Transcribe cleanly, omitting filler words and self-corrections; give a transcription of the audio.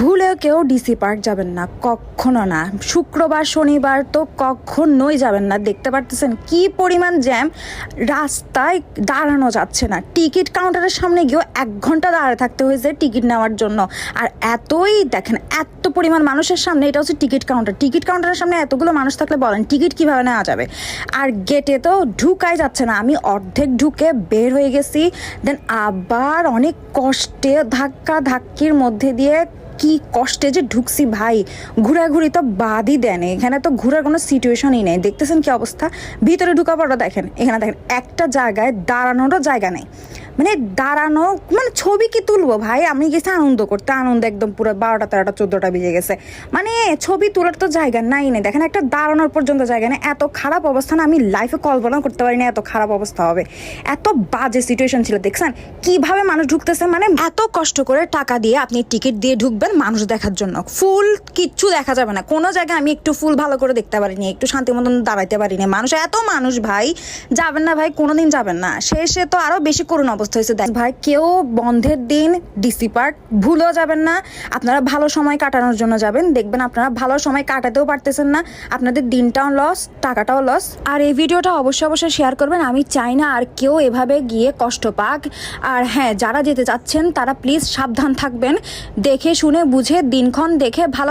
ভুলেও কেউ DC park যাবেন না, কখনো না। শুক্রবার শনিবার তো কখনোই যাবেন না। দেখতে পারতেছেন কি পরিমাণ জ্যাম, রাস্তায় দাঁড়ানো যাচ্ছে না। টিকিট কাউন্টারের সামনে গিয়েও 1 ঘন্টা দাঁড়িয়ে থাকতে হয়েছে টিকিট নেওয়ার জন্য। আর এতই দেখেন, এত পরিমাণ মানুষের সামনে, এটা হচ্ছে টিকিট কাউন্টার। টিকিট কাউন্টারের সামনে এতগুলো মানুষ থাকলে বলেন টিকিট কীভাবে নেওয়া যাবে। আর গেটে তো ঢুকাই যাচ্ছে না। আমি অর্ধেক ঢুকে বের হয়ে গেছি, দেন আবার অনেক কষ্টে ধাক্কির মধ্যে দিয়ে কি কষ্টে যে ঢুকছি ভাই। ঘোরাঘুরি তো বাদই দেন, এখানে তো ঘোরার কোনো সিচুয়েশনই নেই। দেখতেছেন কি অবস্থা, ভিতরে ঢুকা পড়া দেখেন। এখানে দেখেন একটা জায়গায় দাঁড়ানোরও জায়গা নেই। মানে দাঁড়ানো, মানে ছবি কি তুলবো ভাই। আমি গেছি আনন্দ করতে, আনন্দ একদম পুরো 12টা 13টা 14টা বেজে গেছে। মানে ছবি তোলার তো জায়গা নাই নেই। দেখেন একটা দাঁড়ানোর পর্যন্ত জায়গা নেই। এত খারাপ অবস্থা না, আমি লাইফে কল্পনা করতে পারিনি এত খারাপ অবস্থা হবে। এত বাজে সিচুয়েশন ছিল। দেখছেন কিভাবে মানুষ ঢুকতেছে, মানে এত কষ্ট করে টাকা দিয়ে আপনি টিকিট দিয়ে ঢুকবেন মানুষ দেখার জন্য, ফুল কিচ্ছু দেখা যাবে না। কোনো জায়গায় আমি একটু ফুল ভালো করে দেখতে পারিনি, একটু শান্তি মতন দাঁড়াইতে পারিনি। মানুষ এত মানুষ ভাই, যাবেন না ভাই, কোনোদিন যাবেন না। শেষে তো আরো বেশি করুণ অবস্থা হয়েছে। দেখ ভাই, কেউ বন্ধের দিন ডিসি পার্ক ভুলেও যাবেন না। আপনারা ভালো সময় কাটানোর জন্য যাবেন, দেখবেন আপনারা ভালো সময় কাটাতেও পারতেছেন না, আপনাদের দিনটাও লস, টাকাটাও লস। আর এই ভিডিওটা অবশ্যই শেয়ার করবেন। আমি চাই না আর কেউ এভাবে গিয়ে কষ্ট পাক। আর হ্যাঁ, যারা যেতে চাচ্ছেন তারা প্লিজ সাবধান থাকবেন, দেখে শুনে বুঝে দিনক্ষণ দেখে ভালো